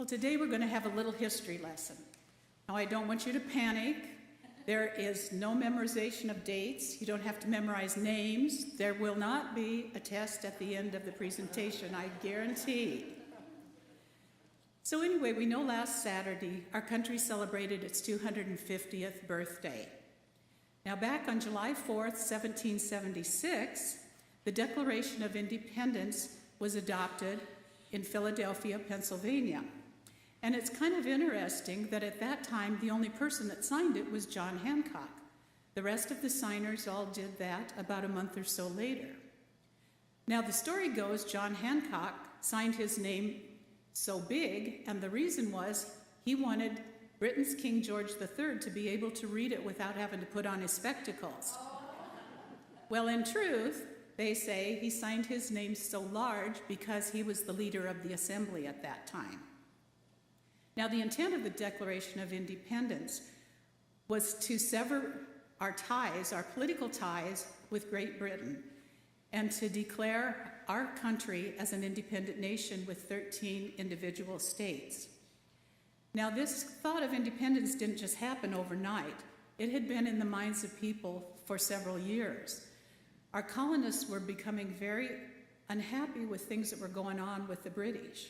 Well, today we're going to have a little history lesson. Now, I don't want you to panic. There is no memorization of dates. You don't have to memorize names. There will not be a test at the end of the presentation, I guarantee. So anyway, we know last Saturday our country celebrated its 250th birthday. Now, back on July 4th, 1776, the Declaration of Independence was adopted in Philadelphia, Pennsylvania. And it's kind of interesting that at that time, the only person that signed it was John Hancock. The rest of the signers all did that about a month or so later. Now, the story goes John Hancock signed his name so big, and the reason was he wanted Britain's King George III to be able to read it without having to put on his spectacles. Well, in truth, they say he signed his name so large because he was the leader of the assembly at that time. Now, the intent of the Declaration of Independence was to sever our ties, our political ties with Great Britain, and to declare our country as an independent nation with 13 individual states. Now, this thought of independence didn't just happen overnight. It had been in the minds of people for several years. Our colonists were becoming very unhappy with things that were going on with the British.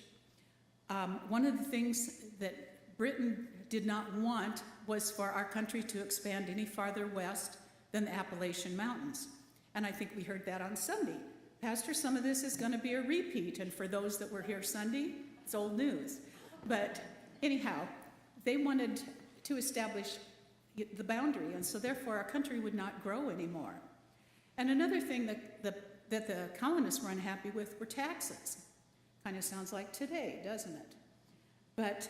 One of the things that Britain did not want was for our country to expand any farther west than the Appalachian Mountains. And I think we heard that on Sunday. Pastor, some of this is going to be a repeat, and for those that were here Sunday, it's old news. But anyhow, they wanted to establish the boundary, and so therefore our country would not grow anymore. And another thing that the colonists were unhappy with were taxes. Kind of sounds like today, doesn't it? But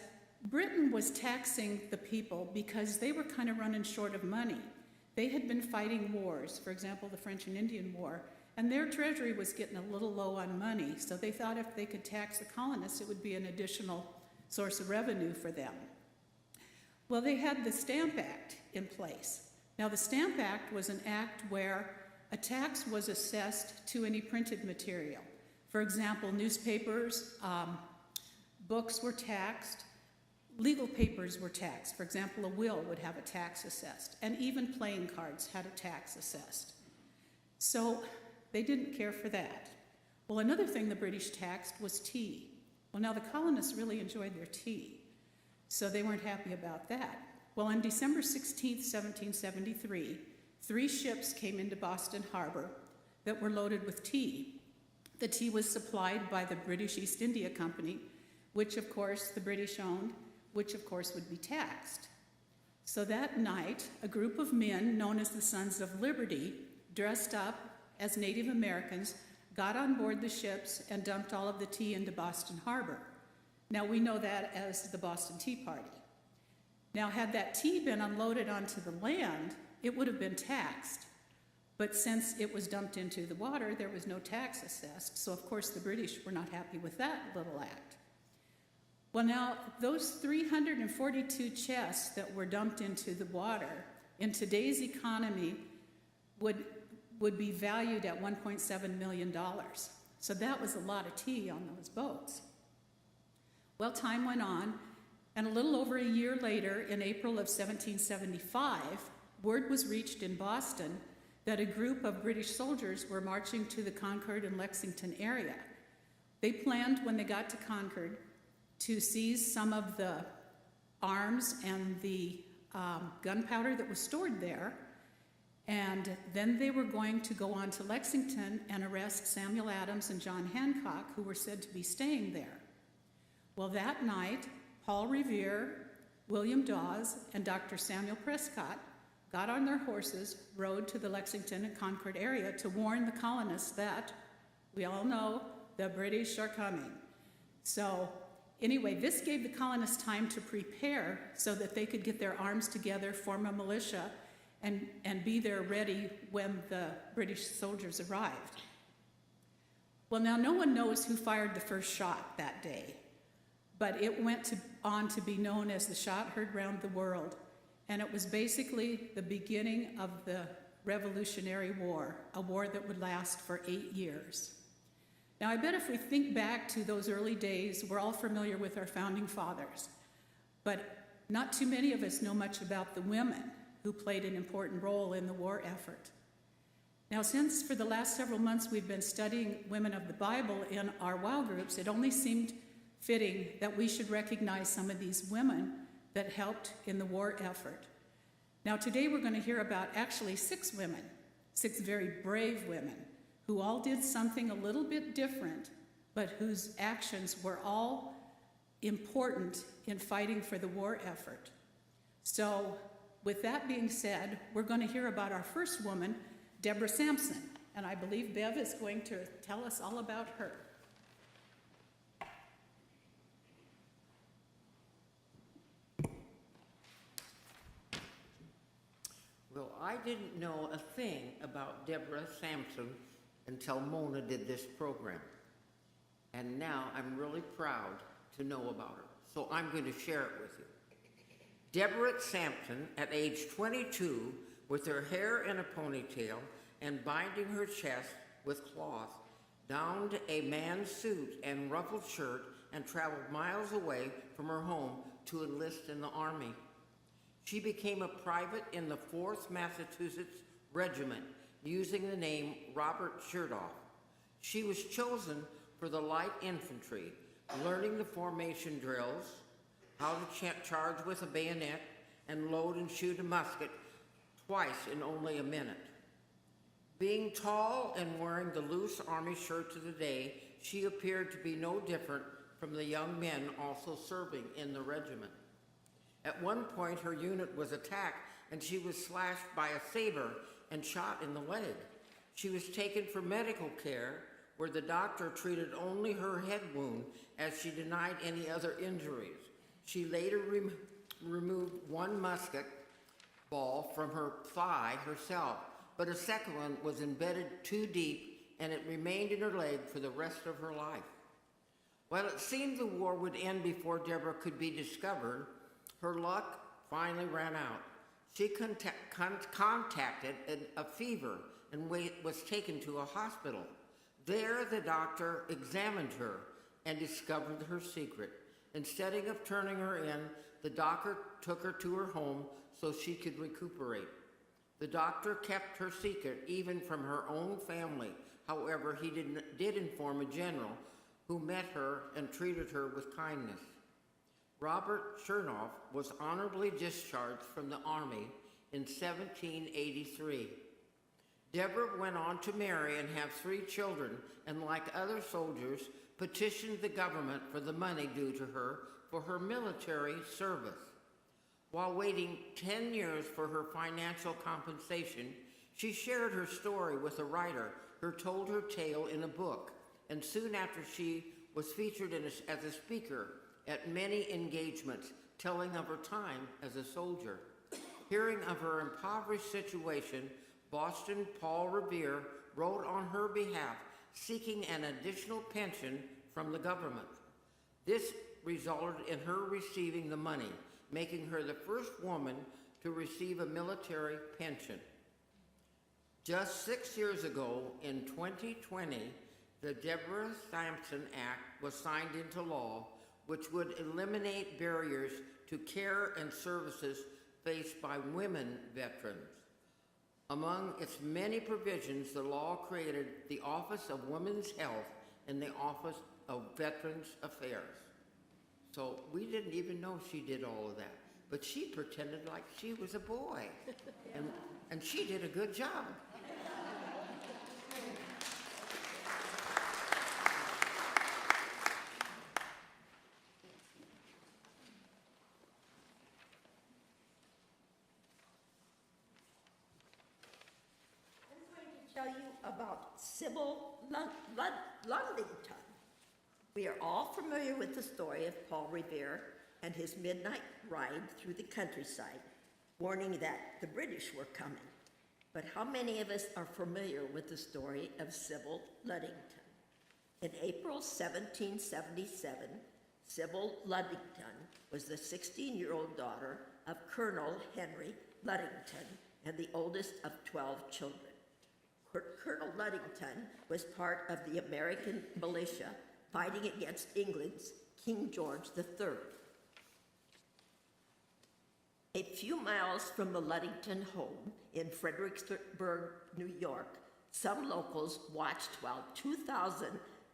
Britain was taxing the people because they were kind of running short of money. They had been fighting wars, for example, the French and Indian War, and their treasury was getting a little low on money, so they thought if they could tax the colonists, it would be an additional source of revenue for them. Well, they had the Stamp Act in place. Now, the Stamp Act was an act where a tax was assessed to any printed material. For example, newspapers, books were taxed, legal papers were taxed. For example, a will would have a tax assessed, and even playing cards had a tax assessed. So they didn't care for that. Well, another thing the British taxed was tea. Well, now the colonists really enjoyed their tea, so they weren't happy about that. Well, on December 16th, 1773, 3 ships came into Boston Harbor that were loaded with tea. The tea was supplied by the British East India Company, which of course the British owned, which of course would be taxed. So that night, a group of men known as the Sons of Liberty, dressed up as Native Americans, got on board the ships and dumped all of the tea into Boston Harbor. Now we know that as the Boston Tea Party. Now, had that tea been unloaded onto the land, it would have been taxed. But since it was dumped into the water, there was no tax assessed. So, of course, the British were not happy with that little act. Well, now, those 342 chests that were dumped into the water in today's economy would be valued at $1.7 million. So that was a lot of tea on those boats. Well, time went on, and a little over a year later, in April of 1775, word was reached in Boston that a group of British soldiers were marching to the Concord and Lexington area. They planned, when they got to Concord, to seize some of the arms and the gunpowder that was stored there, and then they were going to go on to Lexington and arrest Samuel Adams and John Hancock, who were said to be staying there. Well, that night, Paul Revere, William Dawes, and Dr. Samuel Prescott got on their horses, rode to the Lexington and Concord area to warn the colonists that, we all know, the British are coming. So anyway, this gave the colonists time to prepare so that they could get their arms together, form a militia, and be there ready when the British soldiers arrived. Well, now no one knows who fired the first shot that day, but it went on to be known as the shot heard round the world. And it was basically the beginning of the Revolutionary War, a war that would last for 8 years. Now, I bet if we think back to those early days, we're all familiar with our founding fathers, but not too many of us know much about the women who played an important role in the war effort. Now, since for the last several months we've been studying women of the Bible in our WOW groups, it only seemed fitting that we should recognize some of these women that helped in the war effort. Now, today we're going to hear about actually 6 women, 6 very brave women, who all did something a little bit different, but whose actions were all important in fighting for the war effort. So, with that being said, we're going to hear about our first woman, Deborah Sampson, and I believe Bev is going to tell us all about her. Well, I didn't know a thing about Deborah Sampson until Mona did this program. And now I'm really proud to know about her. So I'm going to share it with you. Deborah Sampson, at age 22, with her hair in a ponytail and binding her chest with cloth, donned a man's suit and ruffled shirt and traveled miles away from her home to enlist in the Army. She became a private in the 4th Massachusetts Regiment using the name Robert Chertoff. She was chosen for the light infantry, learning the formation drills, how to charge with a bayonet, and load and shoot a musket twice in only a minute. Being tall and wearing the loose Army shirts of the day, she appeared to be no different from the young men also serving in the regiment. At one point, her unit was attacked and she was slashed by a saber and shot in the leg. She was taken for medical care, where the doctor treated only her head wound as she denied any other injuries. She later removed one musket ball from her thigh herself, but a second one was embedded too deep and it remained in her leg for the rest of her life. While it seemed the war would end before Deborah could be discovered, her luck finally ran out. She contacted a fever and was taken to a hospital. There, the doctor examined her and discovered her secret. Instead of turning her in, the doctor took her to her home so she could recuperate. The doctor kept her secret even from her own family. However, he did inform a general who met her and treated her with kindness. Robert Chertoff was honorably discharged from the Army in 1783. Deborah went on to marry and have 3 children, and like other soldiers, petitioned the government for the money due to her for her military service. While waiting 10 years for her financial compensation, she shared her story with a writer who told her tale in a book, and soon after she was featured as a speaker at many engagements, telling of her time as a soldier. Hearing of her impoverished situation, Boston Paul Revere wrote on her behalf, seeking an additional pension from the government. This resulted in her receiving the money, making her the first woman to receive a military pension. Just 6 years ago, in 2020, the Deborah Sampson Act was signed into law, which would eliminate barriers to care and services faced by women veterans. Among its many provisions, the law created the Office of Women's Health and the Office of Veterans Affairs. So we didn't even know she did all of that, but she pretended like she was a boy, and she did a good job. Tell you about Sybil Ludington. We are all familiar with the story of Paul Revere and his midnight ride through the countryside, warning that the British were coming. But how many of us are familiar with the story of Sybil Ludington? In April 1777, Sybil Ludington was the 16-year-old daughter of Colonel Henry Ludington and the oldest of 12 children. Colonel Ludington was part of the American militia fighting against England's King George III. A few miles from the Ludington home in Fredericksburg, New York, some locals watched while 2,000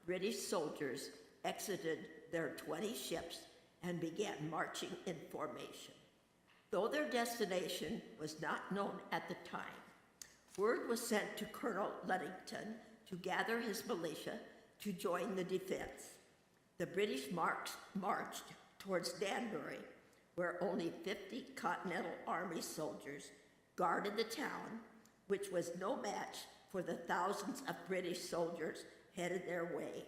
British soldiers exited their 20 ships and began marching in formation. Though their destination was not known at the time, word was sent to Colonel Ludington to gather his militia to join the defense. The British marched towards Danbury, where only 50 Continental Army soldiers guarded the town, which was no match for the thousands of British soldiers headed their way.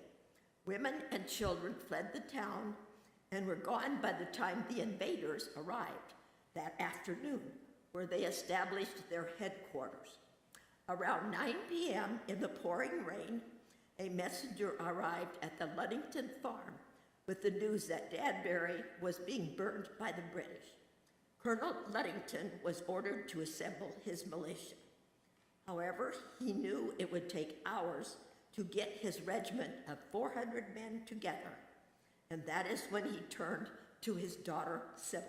Women and children fled the town and were gone by the time the invaders arrived that afternoon, where they established their headquarters. Around 9 p.m. in the pouring rain, a messenger arrived at the Ludington farm with the news that Danbury was being burned by the British. Colonel Ludington was ordered to assemble his militia. However, he knew it would take hours to get his regiment of 400 men together, and that is when he turned to his daughter, Sybil.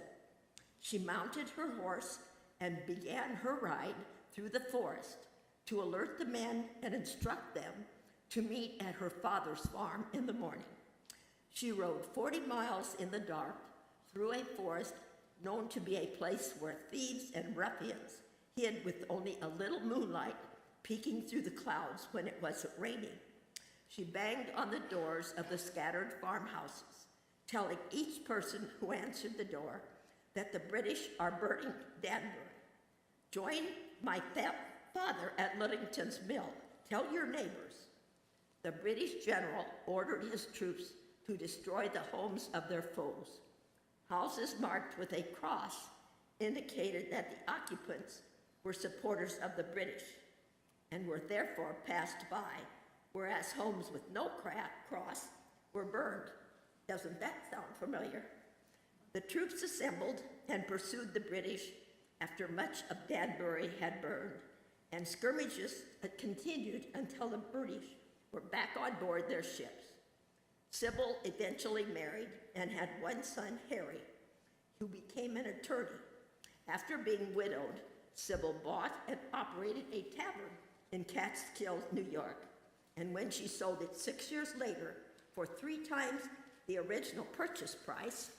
She mounted her horse and began her ride through the forest to alert the men and instruct them to meet at her father's farm in the morning. She rode 40 miles in the dark through a forest known to be a place where thieves and ruffians hid with only a little moonlight peeking through the clouds when it wasn't raining. She banged on the doors of the scattered farmhouses, telling each person who answered the door that the British are burning Danbury. Join my father at Ludington's mill. Tell your neighbors. The British general ordered his troops to destroy the homes of their foes. Houses marked with a cross indicated that the occupants were supporters of the British and were therefore passed by, whereas homes with no cross were burned. Doesn't that sound familiar? The troops assembled and pursued the British after much of Danbury had burned, and skirmishes continued until the British were back on board their ships. Sybil eventually married and had one son, Harry, who became an attorney. After being widowed, Sybil bought and operated a tavern in Catskill, New York, and when she sold it 6 years later for 3 times the original purchase price,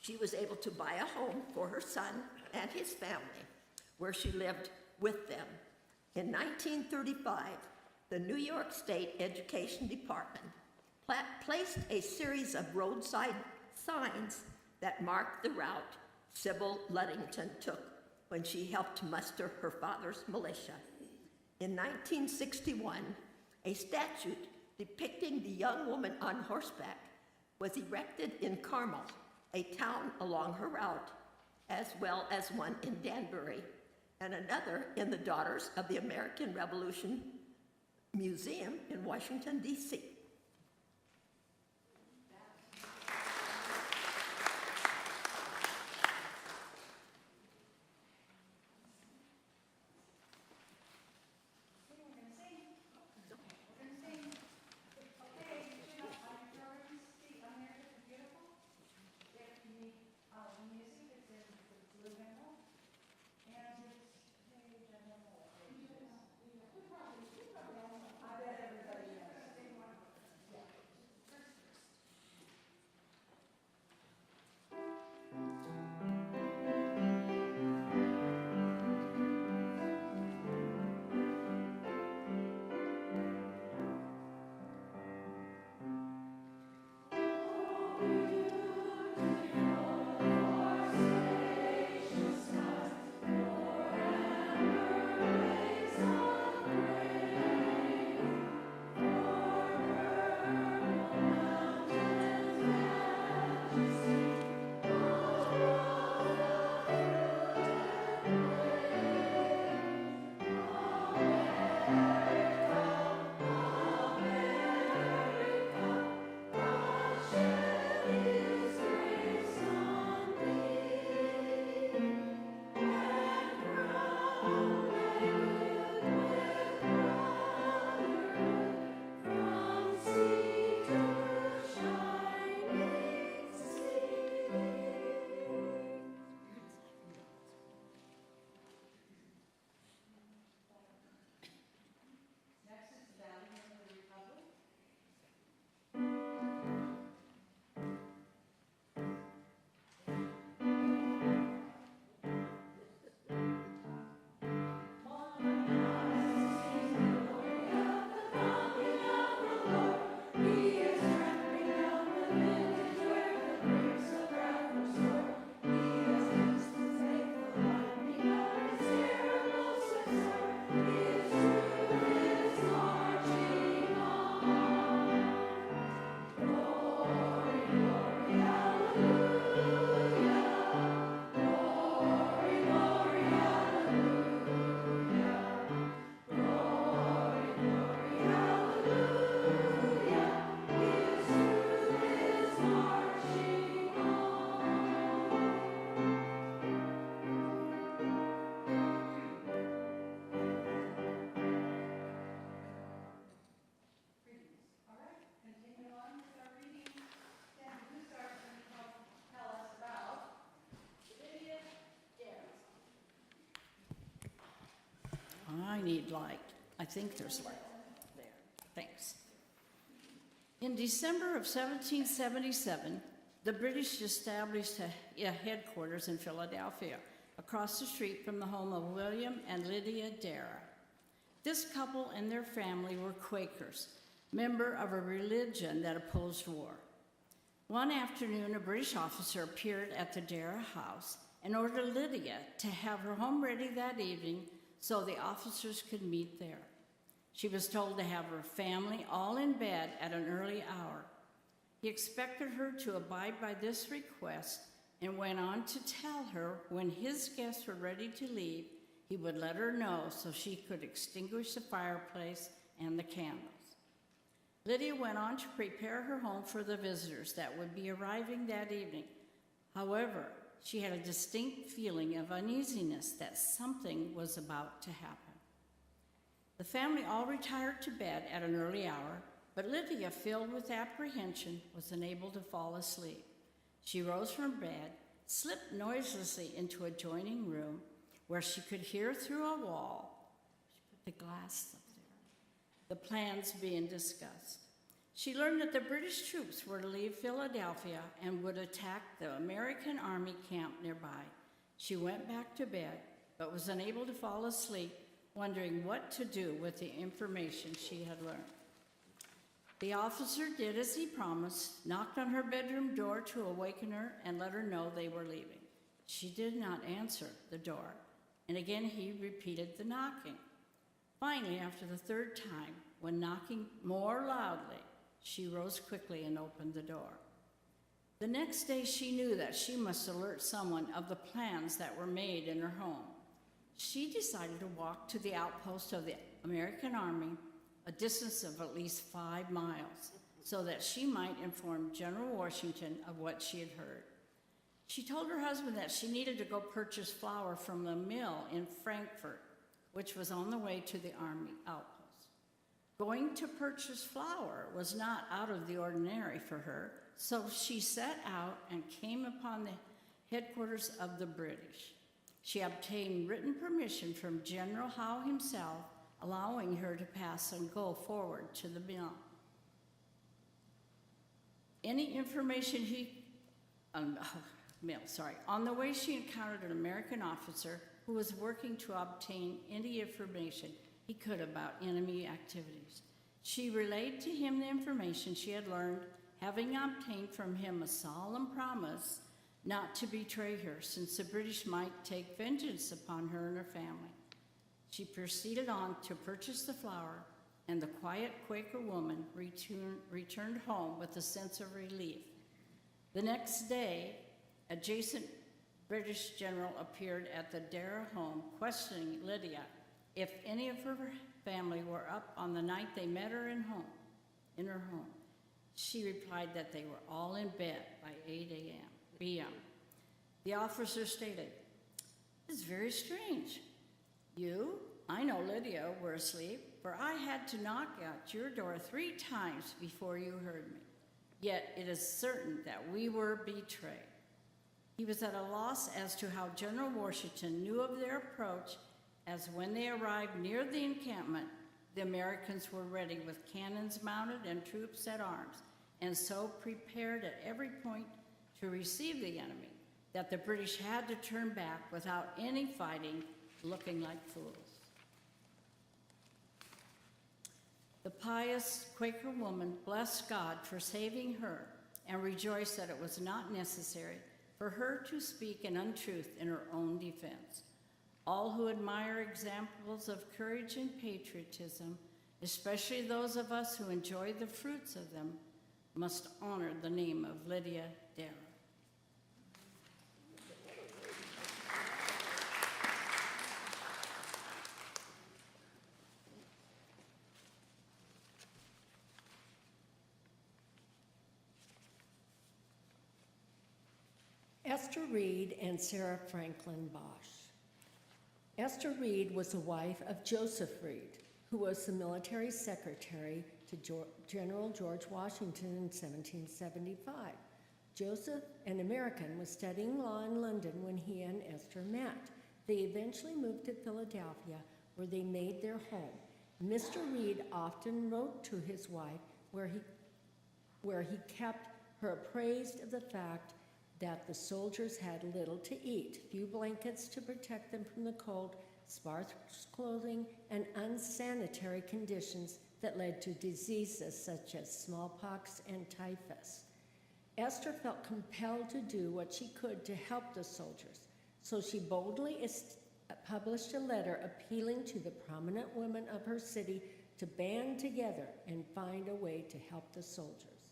she was able to buy a home for her son and his family, where she lived with them. In 1935, the New York State Education Department placed a series of roadside signs that marked the route Sybil Ludington took when she helped muster her father's militia. In 1961, a statue depicting the young woman on horseback was erected in Carmel, a town along her route, as well as one in Danbury, and another in the Daughters of the American Revolution Museum in Washington, D.C. I need light. I think there's light there. Thanks. In December of 1777, the British established a headquarters in Philadelphia, across the street from the home of William and Lydia Dara. This couple and their family were Quakers, member of a religion that opposed war. One afternoon, a British officer appeared at the Dara house and ordered Lydia to have her home ready that evening so the officers could meet there. She was told to have her family all in bed at an early hour. He expected her to abide by this request and went on to tell her when his guests were ready to leave, he would let her know so she could extinguish the fireplace and the candles. Lydia went on to prepare her home for the visitors that would be arriving that evening. However, she had a distinct feeling of uneasiness that something was about to happen. The family all retired to bed at an early hour, but Lydia, filled with apprehension, was unable to fall asleep. She rose from bed, slipped noiselessly into an adjoining room where she could hear through a wall. She put the glass up there. The plans being discussed. She learned that the British troops were to leave Philadelphia and would attack the American Army camp nearby. She went back to bed, but was unable to fall asleep, wondering what to do with the information she had learned. The officer did as he promised, knocked on her bedroom door to awaken her and let her know they were leaving. She did not answer the door, and again he repeated the knocking. Finally, after the third time, when knocking more loudly, she rose quickly and opened the door. The next day, she knew that she must alert someone of the plans that were made in her home. She decided to walk to the outpost of the American Army, a distance of at least 5 miles, so that she might inform General Washington of what she had heard. She told her husband that she needed to go purchase flour from the mill in Frankfort, which was on the way to the Army outpost. Going to purchase flour was not out of the ordinary for her, so she set out and came upon the headquarters of the British. She obtained written permission from General Howe himself, allowing her to pass and go forward to the mill. Any information on the way she encountered an American officer who was working to obtain any information he could about enemy activities. She relayed to him the information she had learned, having obtained from him a solemn promise not to betray her, since the British might take vengeance upon her and her family. She proceeded on to purchase the flour, and the quiet Quaker woman returned home with a sense of relief. The next day, adjacent British general appeared at the Dara home, questioning Lydia if any of her family were up on the night they met her in her home. She replied that they were all in bed by 8 p.m. The officer stated, "This is very strange. I know Lydia, were asleep, for I had to knock at your door 3 times before you heard me. Yet it is certain that we were betrayed." He was at a loss as to how General Washington knew of their approach, as when they arrived near the encampment, the Americans were ready with cannons mounted and troops at arms, and so prepared at every point to receive the enemy, that the British had to turn back without any fighting, looking like fools. The pious Quaker woman blessed God for saving her and rejoiced that it was not necessary for her to speak an untruth in her own defense. All who admire examples of courage and patriotism, especially those of us who enjoy the fruits of them, must honor the name of Lydia Dara. Esther Reed and Sarah Franklin Bosch. Esther Reed was the wife of Joseph Reed, who was the military secretary to General George Washington in 1775. Joseph, an American, was studying law in London when he and Esther met. They eventually moved to Philadelphia, where they made their home. Mr. Reed often wrote to his wife where he kept her appraised of the fact that the soldiers had little to eat, few blankets to protect them from the cold, sparse clothing, and unsanitary conditions that led to diseases such as smallpox and typhus. Esther felt compelled to do what she could to help the soldiers, so she boldly published a letter appealing to the prominent women of her city to band together and find a way to help the soldiers.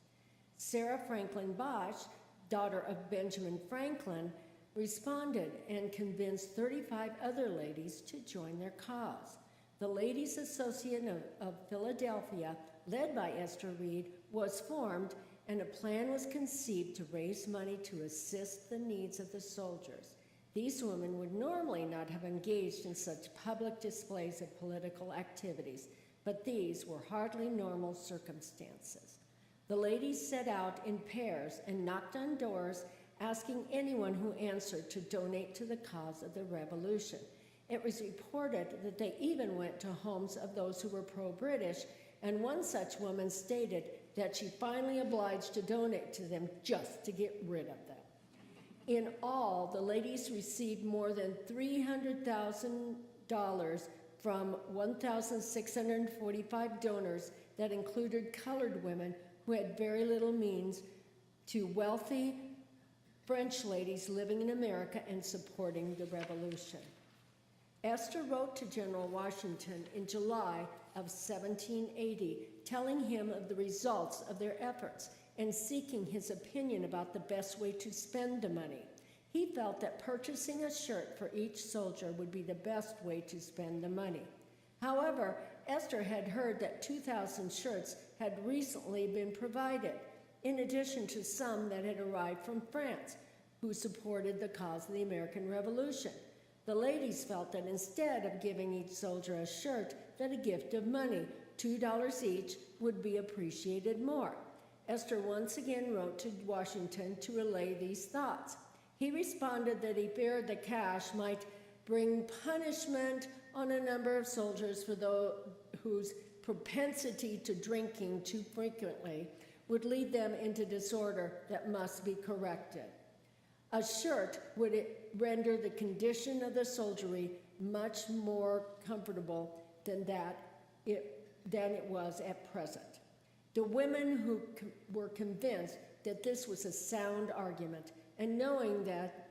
Sarah Franklin Bosch, daughter of Benjamin Franklin, responded and convinced 35 other ladies to join their cause. The Ladies Association of Philadelphia, led by Esther Reed, was formed, and a plan was conceived to raise money to assist the needs of the soldiers. These women would normally not have engaged in such public displays of political activities, but these were hardly normal circumstances. The ladies set out in pairs and knocked on doors, asking anyone who answered to donate to the cause of the revolution. It was reported that they even went to homes of those who were pro-British, and one such woman stated that she finally obliged to donate to them just to get rid of them. In all, the ladies received more than $300,000 from 1,645 donors that included colored women who had very little means to wealthy French ladies living in America and supporting the revolution. Esther wrote to General Washington in July of 1780, telling him of the results of their efforts and seeking his opinion about the best way to spend the money. He felt that purchasing a shirt for each soldier would be the best way to spend the money. However, Esther had heard that 2,000 shirts had recently been provided, in addition to some that had arrived from France, who supported the cause of the American Revolution. The ladies felt that instead of giving each soldier a shirt, that a gift of money, $2 each, would be appreciated more. Esther once again wrote to Washington to relay these thoughts. He responded that he feared the cash might bring punishment on a number of soldiers for those whose propensity to drinking too frequently would lead them into disorder that must be corrected. A shirt would render the condition of the soldiery much more comfortable than it was at present. The women who were convinced that this was a sound argument, and knowing that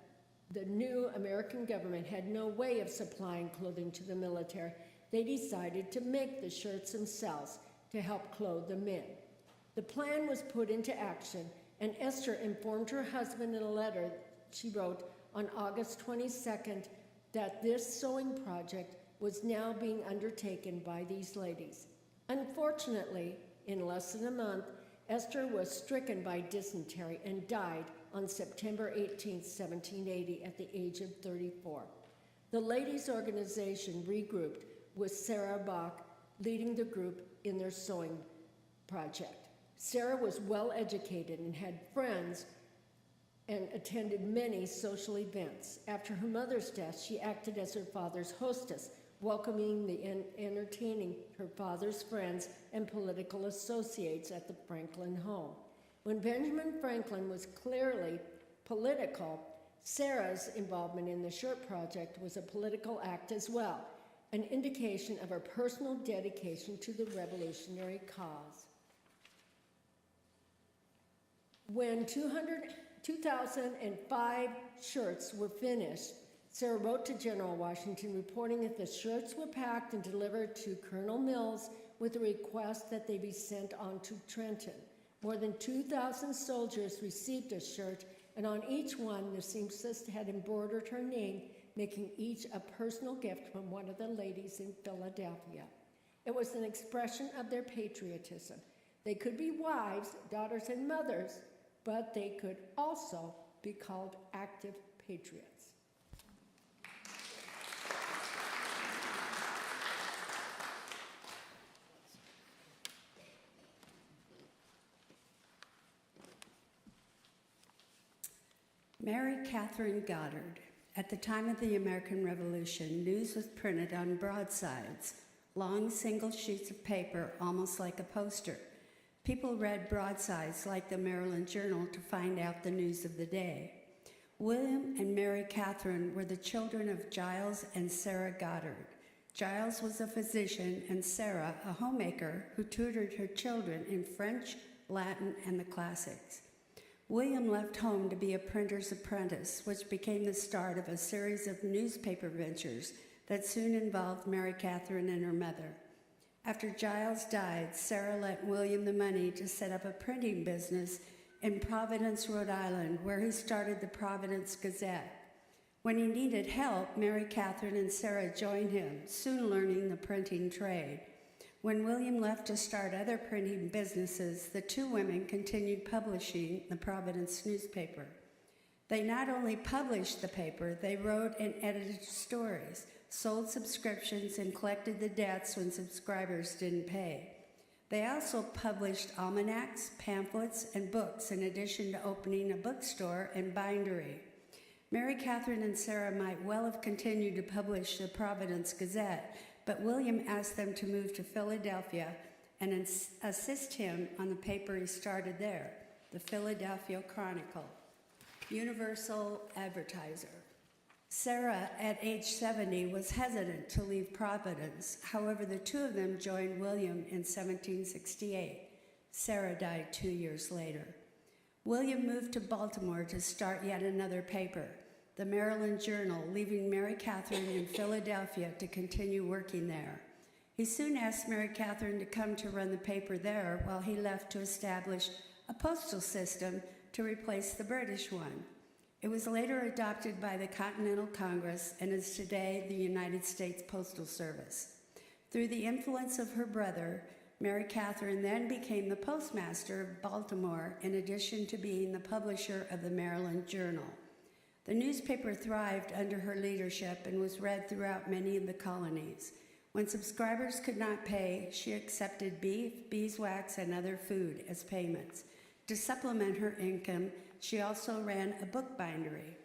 the new American government had no way of supplying clothing to the military, they decided to make the shirts themselves to help clothe the men. The plan was put into action, and Esther informed her husband in a letter she wrote on August 22nd that this sewing project was now being undertaken by these ladies. Unfortunately, in less than a month, Esther was stricken by dysentery and died on September 18, 1780, at the age of 34. The ladies' organization regrouped, with Sarah Bach leading the group in their sewing project. Sarah was well educated and had friends and attended many social events. After her mother's death, she acted as her father's hostess, welcoming and entertaining her father's friends and political associates at the Franklin home. When Benjamin Franklin was clearly political, Sarah's involvement in the shirt project was a political act as well, an indication of her personal dedication to the revolutionary cause. When 2,005 shirts were finished, Sarah wrote to General Washington reporting that the shirts were packed and delivered to Colonel Mills with a request that they be sent on to Trenton. More than 2,000 soldiers received a shirt, and on each one the seamstress had embroidered her name, making each a personal gift from one of the ladies in Philadelphia. It was an expression of their patriotism. They could be wives, daughters, and mothers, but they could also be called active patriots. Mary Catherine Goddard, At the time of the American Revolution, news was printed on broadsides, long single sheets of paper, almost like a poster. People read broadsides like the Maryland Journal to find out the news of the day. William and Mary Catherine were the children of Giles and Sarah Goddard. Giles was a physician and Sarah a homemaker who tutored her children in French, Latin, and the classics. William left home to be a printer's apprentice, which became the start of a series of newspaper ventures that soon involved Mary Catherine and her mother. After Giles died, Sarah lent William the money to set up a printing business in Providence, Rhode Island, where he started the Providence Gazette. When he needed help, Mary Catherine and Sarah joined him, soon learning the printing trade. When William left to start other printing businesses, the two women continued publishing the Providence newspaper. They not only published the paper, they wrote and edited stories, sold subscriptions, and collected the debts when subscribers didn't pay. They also published almanacs, pamphlets, and books, in addition to opening a bookstore and bindery. Mary Catherine and Sarah might well have continued to publish the Providence Gazette, but William asked them to move to Philadelphia and assist him on the paper he started there, the Philadelphia Chronicle, Universal Advertiser. Sarah, at age 70, was hesitant to leave Providence. However, the two of them joined William in 1768. Sarah died 2 years later. William moved to Baltimore to start yet another paper, the Maryland Journal, leaving Mary Catherine in Philadelphia to continue working there. He soon asked Mary Catherine to come to run the paper there while he left to establish a postal system to replace the British one. It was later adopted by the Continental Congress and is today the United States Postal Service. Through the influence of her brother, Mary Catherine then became the postmaster of Baltimore, in addition to being the publisher of the Maryland Journal. The newspaper thrived under her leadership and was read throughout many of the colonies. When subscribers could not pay, she accepted beef, beeswax, and other food as payments. To supplement her income, she also ran a bookbindery.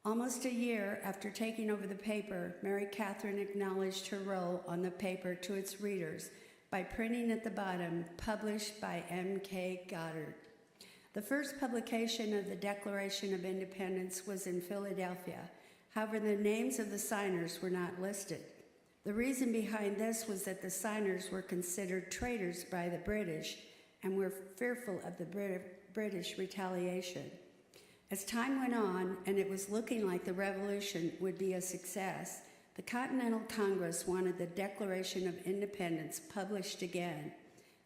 Almost a year after taking over the paper, Mary Catherine acknowledged her role on the paper to its readers by printing at the bottom, "Published by M.K. Goddard." The first publication of the Declaration of Independence was in Philadelphia. However, the names of the signers were not listed. The reason behind this was that the signers were considered traitors by the British and were fearful of the British retaliation. As time went on, and it was looking like the revolution would be a success, the Continental Congress wanted the Declaration of Independence published again,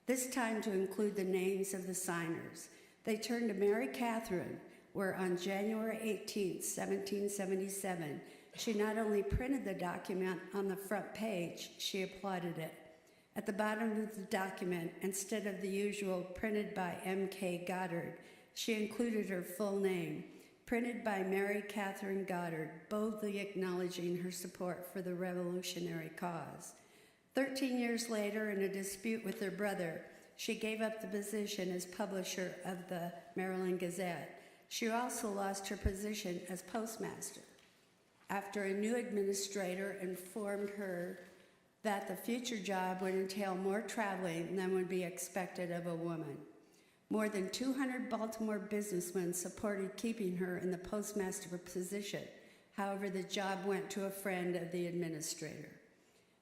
this time to include the names of the signers. They turned to Mary Catherine, where on January 18, 1777, she not only printed the document on the front page, she applauded it. At the bottom of the document, instead of the usual "printed by M.K. Goddard," she included her full name, "Printed by Mary Catherine Goddard," boldly acknowledging her support for the revolutionary cause. 13 years later, in a dispute with her brother, she gave up the position as publisher of the Maryland Gazette. She also lost her position as postmaster after a new administrator informed her that the future job would entail more traveling than would be expected of a woman. More than 200 Baltimore businessmen supported keeping her in the postmaster position. However, the job went to a friend of the administrator.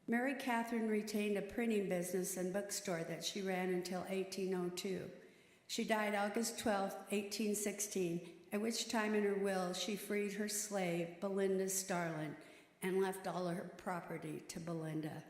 Mary Catherine retained a printing business and bookstore that she ran until 1802. She died August 12, 1816, at which time in her will she freed her slave, Belinda Starlin, and left all her property to Belinda.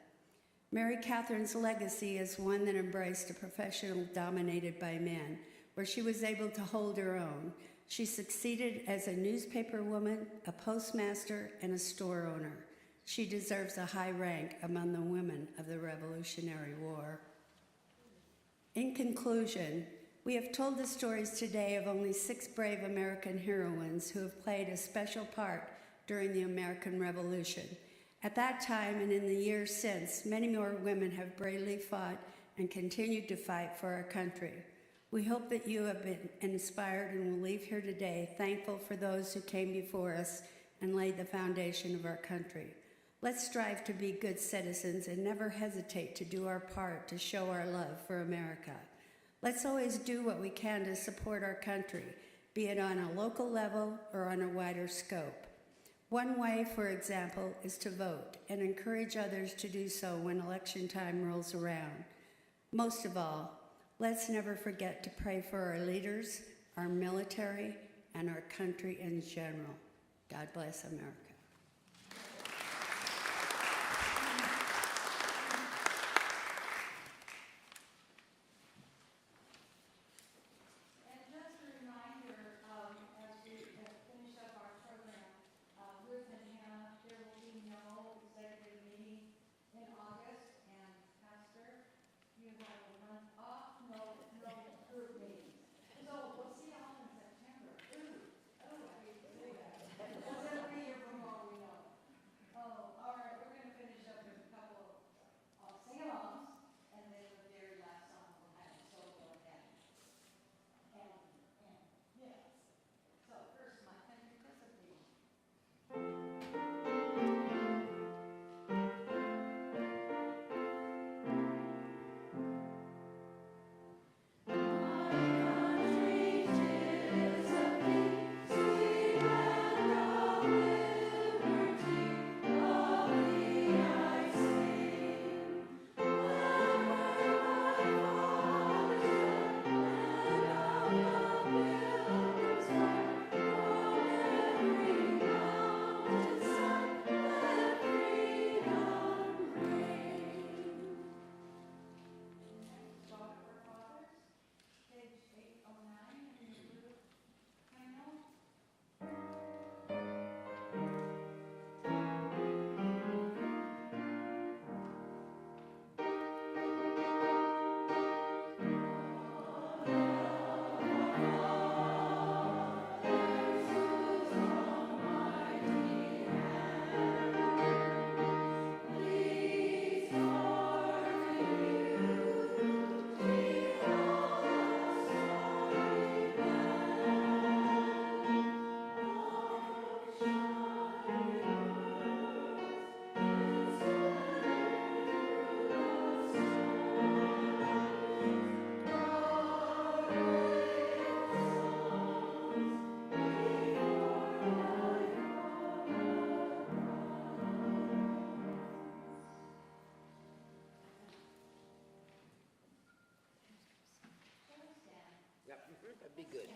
Mary Catherine's legacy is one that embraced a profession dominated by men, where she was able to hold her own. She succeeded as a newspaper woman, a postmaster, and a store owner. She deserves a high rank among the women of the Revolutionary War. In conclusion, we have told the stories today of only 6 brave American heroines who have played a special part during the American Revolution. At that time and in the years since, many more women have bravely fought and continued to fight for our country. We hope that you have been inspired and will leave here today thankful for those who came before us and laid the foundation of our country. Let's strive to be good citizens and never hesitate to do our part to show our love for America. Let's always do what we can to support our country, be it on a local level or on a wider scope. One way, for example, is to vote and encourage others to do so when election time rolls around. Most of all, let's never forget to pray for our leaders, our military, and our country in general. God bless America. And just a reminder, as we finish up our program, Ruth and Hannah, there will be no executive meeting in August, and Pastor, you have a month off, no group meetings. So we'll see y'all in September. I hate to say that. That's every year from what we know. Oh, all right, we're gonna finish up with a couple of sing-alongs, and then the very last song we'll have a solo at. Yes. So first, my country recipe. Page 809 in your blue panel. Yep, that'd be good.